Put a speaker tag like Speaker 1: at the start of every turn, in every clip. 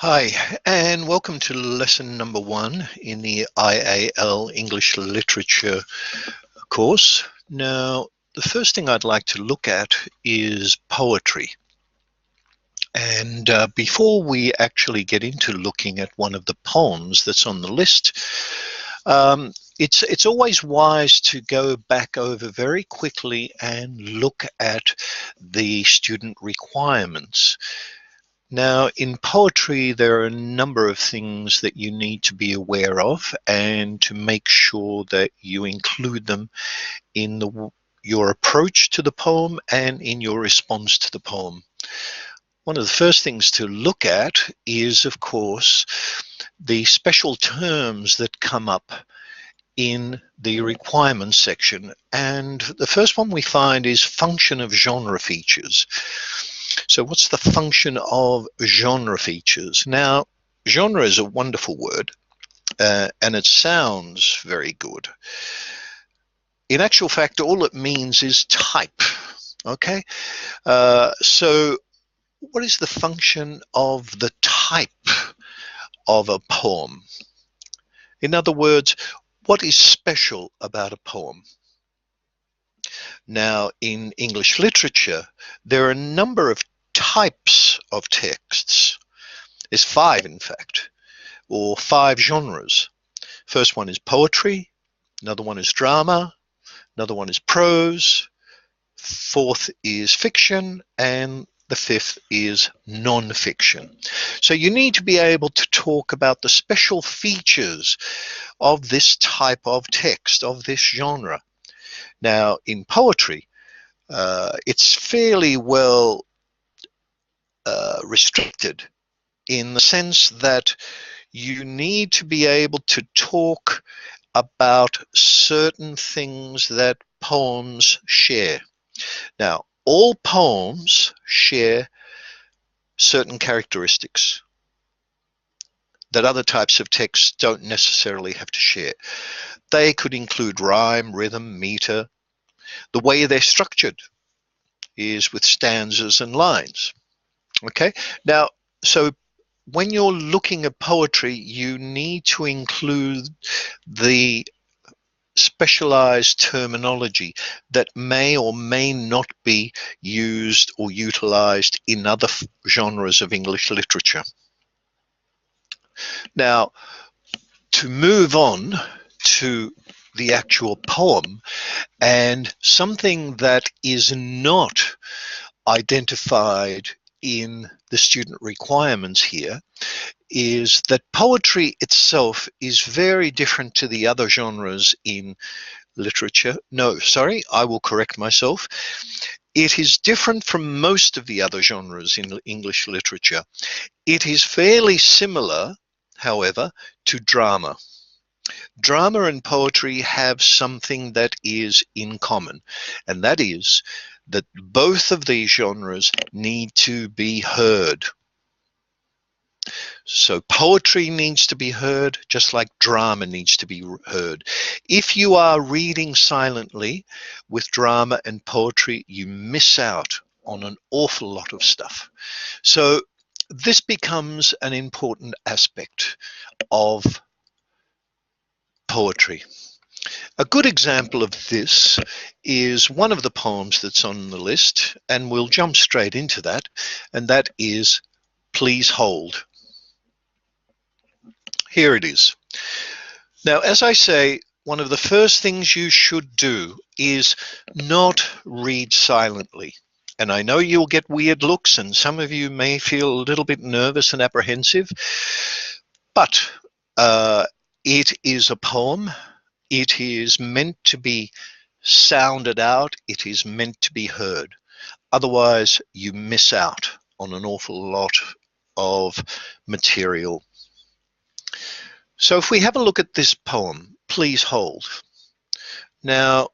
Speaker 1: Hi, and welcome to lesson number 1 in the IAL English Literature course. Now, the first thing I'd like to look at is poetry. And before we actually get into looking at one of the poems that's on the list, it's always wise to go back over very quickly and look at the student requirements. Now, in poetry, there are a number of things that you need to be aware of and to make sure that you include them in your approach to the poem and in your response to the poem. One of the first things to look at is, of course, the special terms that come up in the requirements section. And the first one we find is function of genre features. So what's the function of genre features? Now, genre is a wonderful word, and it sounds very good. In actual fact, all it means is type, okay? So what is the function of the type of a poem? In other words, what is special about a poem? Now, in English literature, there are a number of types of texts. There's 5, in fact, or 5 genres. First one is poetry, another one is drama, another one is prose, fourth is fiction, and the fifth is non-fiction. So you need to be able to talk about the special features of this type of text, of this genre. Now, in poetry, it's fairly well restricted in the sense that you need to be able to talk about certain things that poems share. Now, all poems share certain characteristics that other types of texts don't necessarily have to share. They could include rhyme, rhythm, meter. The way they're structured is with stanzas and lines. Okay, now, so when you're looking at poetry, you need to include the specialized terminology that may or may not be used or utilized in other genres of English literature. Now, to move on to the actual poem, and something that is not identified in the student requirements here is that poetry itself is very different to the other genres in literature. No, sorry, I will correct myself. It is different from most of the other genres in English literature. It is fairly similar, however, to drama. Drama and poetry have something that is in common, and that is that both of these genres need to be heard. So poetry needs to be heard just like drama needs to be heard. If you are reading silently with drama and poetry, you miss out on an awful lot of stuff. So this becomes an important aspect of poetry. A good example of this is one of the poems that's on the list, and we'll jump straight into that, and that is Please Hold. Here it is. Now, as I say, one of the first things you should do is not read silently. And I know you'll get weird looks, and some of you may feel a little bit nervous and apprehensive, but it is a poem. It is meant to be sounded out. It is meant to be heard. Otherwise, you miss out on an awful lot of material. So if we have a look at this poem, Please Hold. Now,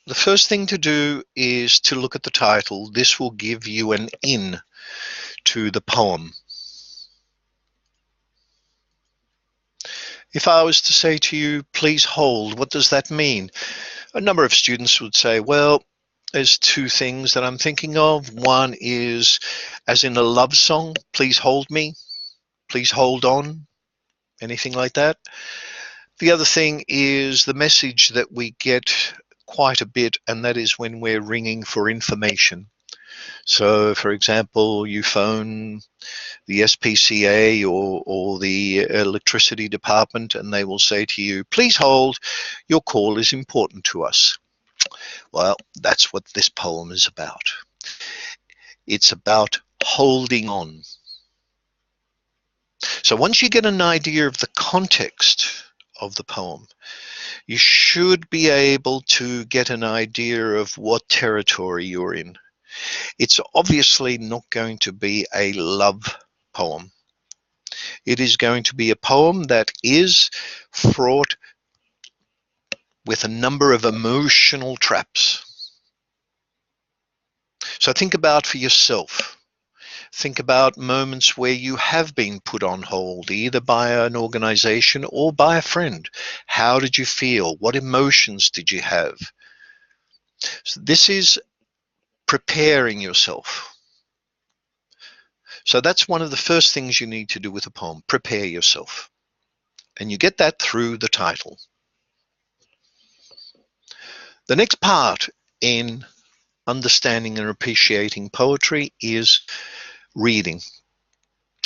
Speaker 1: the first thing to do is to look at the title. This will give you an in to the poem. If I was to say to you, please hold, what does that mean? A number of students would say, well, there's 2 things that I'm thinking of. One is, as in a love song, please hold me. please hold on, anything like that. The other thing is the message that we get quite a bit, and that is when we're ringing for information. So, for example, you phone the SPCA or the electricity department, and they will say to you, please hold, your call is important to us. Well, that's what this poem is about. It's about holding on. So once you get an idea of the context of the poem, you should be able to get an idea of what territory you're in. It's obviously not going to be a love poem. It is going to be a poem that is fraught with a number of emotional traps. So think about for yourself. Think about moments where you have been put on hold, either by an organization or by a friend. How did you feel? What emotions did you have? So this is preparing yourself. So that's one of the first things you need to do with a poem, prepare yourself. And you get that through the title. The next part in understanding and appreciating poetry is reading.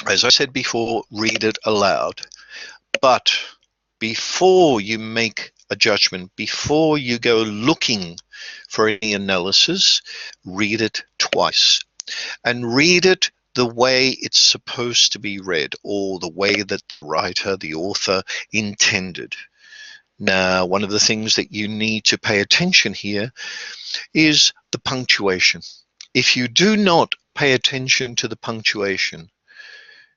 Speaker 1: As I said before, read it aloud. But before you make a judgment, before you go looking for any analysis, read it twice. And read it the way it's supposed to be read, or the way that the writer, the author, intended. Now, one of the things that you need to pay attention here is the punctuation. If you do not pay attention to the punctuation,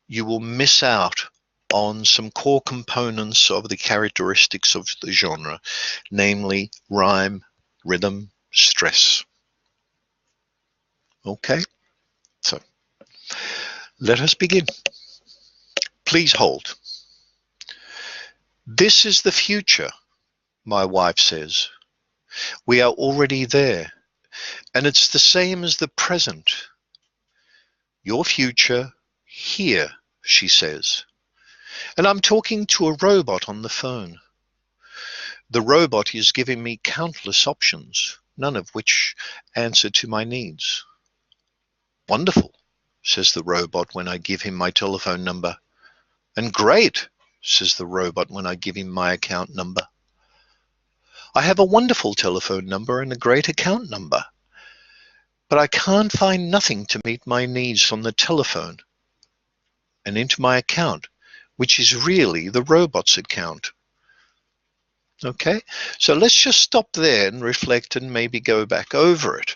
Speaker 1: you will miss out on some core components of the characteristics of the genre, namely rhyme, rhythm, stress. Okay, so let us begin. Please hold. This is the future, my wife says. We are already there, and it's the same as the present. Your future here, she says. And I'm talking to a robot on the phone. The robot is giving me countless options, none of which answer to my needs. Wonderful, says the robot when I give him my telephone number. And great, says the robot when I give him my account number. I have a wonderful telephone number and a great account number, but I can't find nothing to meet my needs from the telephone and into my account, which is really the robot's account. Okay, so let's just stop there and reflect and maybe go back over it.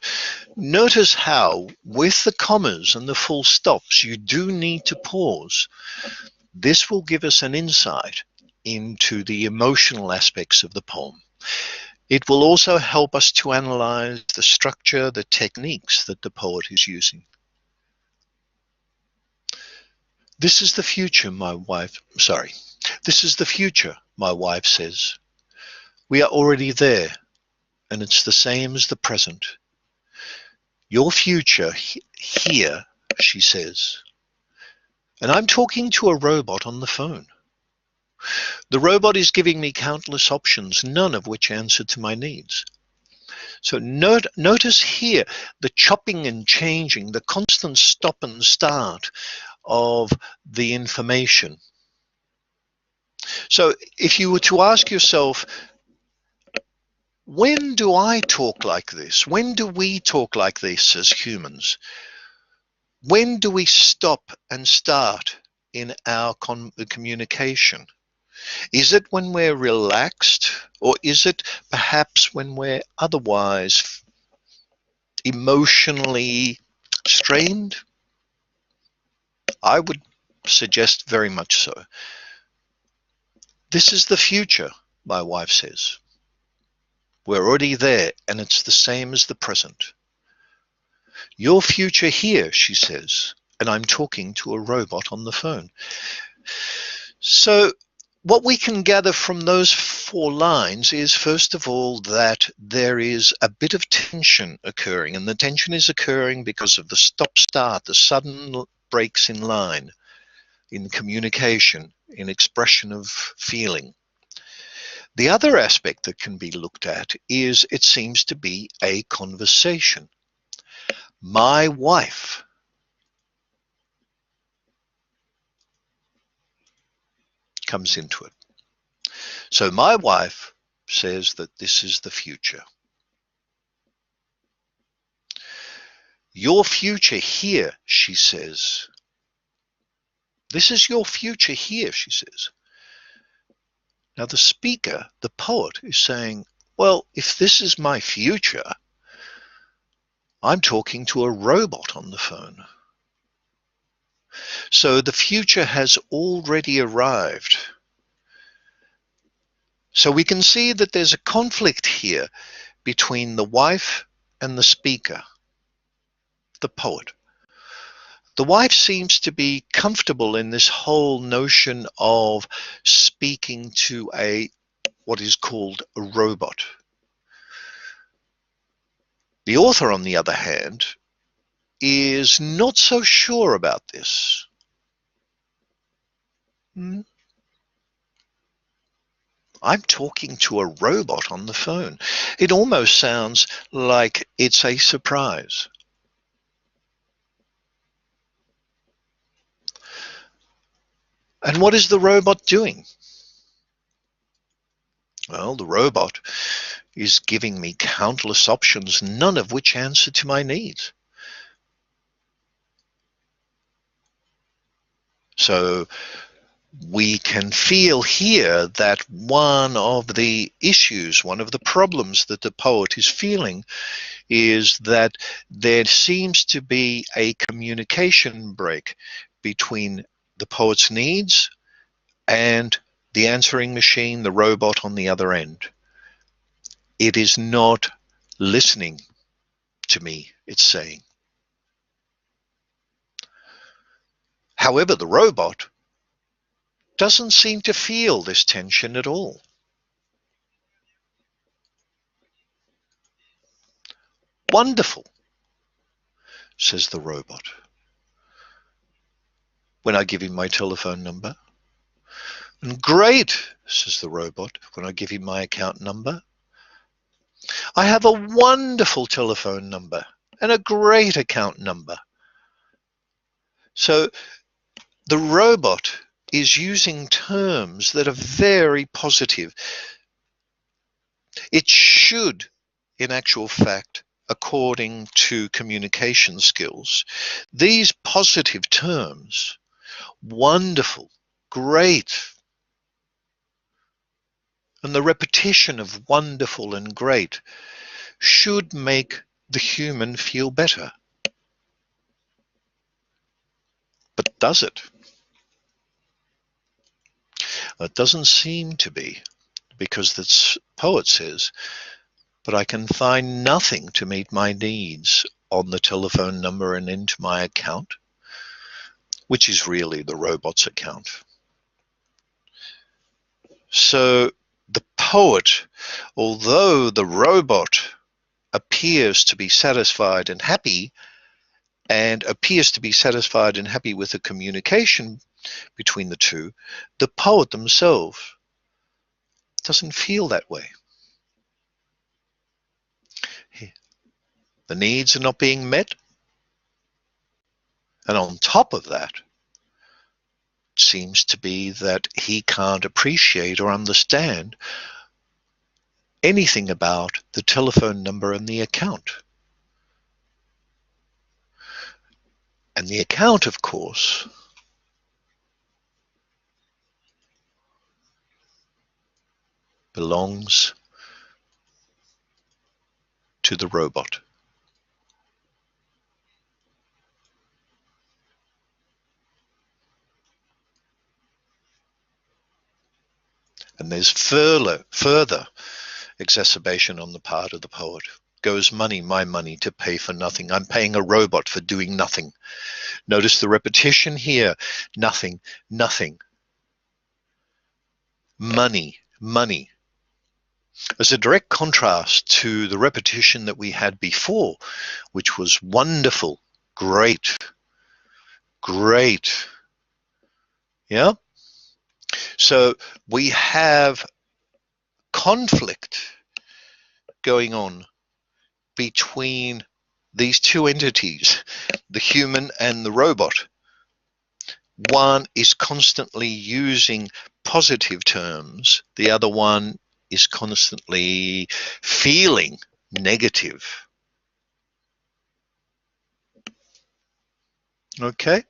Speaker 1: Notice how, with the commas and the full stops, you do need to pause. This will give us an insight into the emotional aspects of the poem. It will also help us to analyze the structure, the techniques that the poet is using. This is the future, This is the future, my wife says. We are already there, and it's the same as the present. Your future here, she says. And I'm talking to a robot on the phone. The robot is giving me countless options, none of which answer to my needs. So notice here the chopping and changing, the constant stop and start of the information. So if you were to ask yourself, when do I talk like this? When do we talk like this as humans? When do we stop and start in our communication? Is it when we're relaxed, or is it perhaps when we're otherwise emotionally strained? I would suggest very much so. This is the future, my wife says. We're already there, and it's the same as the present. Your future here, she says, and I'm talking to a robot on the phone. So what we can gather from those 4 lines is, first of all, that there is a bit of tension occurring, and the tension is occurring because of the stop-start, the sudden breaks in line. in communication, in expression of feeling. The other aspect that can be looked at is it seems to be a conversation. My wife comes into it. So my wife says that this is the future. Your future here, she says. This is your future here, she says. Now the speaker, the poet, is saying, well, if this is my future, I'm talking to a robot on the phone. So the future has already arrived. So we can see that there's a conflict here between the wife and the speaker, the poet. The wife seems to be comfortable in this whole notion of speaking to what is called a robot. The author, on the other hand, is not so sure about this. I'm talking to a robot on the phone. It almost sounds like it's a surprise. And what is the robot doing? Well, the robot is giving me countless options, none of which answer to my needs. So we can feel here that one of the issues, one of the problems that the poet is feeling is that there seems to be a communication break between the poet's needs and the answering machine, the robot on the other end. It is not listening to me, it's saying. However, the robot doesn't seem to feel this tension at all. Wonderful, says the robot. When I give him my telephone number. And great, says the robot, when I give him my account number. I have a wonderful telephone number and a great account number. So the robot is using terms that are very positive. It should, in actual fact, according to communication skills, these positive terms, wonderful, great, and the repetition of wonderful and great should make the human feel better. But does it? It doesn't seem to be, because the poet says, but I can find nothing to meet my needs on the telephone number and into my account, which is really the robot's account. So the poet, although the robot appears to be satisfied and happy, and appears to be satisfied and happy with the communication between the two, the poet themselves doesn't feel that way. The needs are not being met. And on top of that, it seems to be that he can't appreciate or understand anything about the telephone number and the account. And the account, of course, belongs to the robot. And there's further exacerbation on the part of the poet. Goes money, my money, to pay for nothing. I'm paying a robot for doing nothing. Notice the repetition here. Nothing, nothing. Money, money. As a direct contrast to the repetition that we had before, which was wonderful, great, great, Yeah. So we have conflict going on between these two entities, the human and the robot. One is constantly using positive terms, the other one is constantly feeling negative. Okay?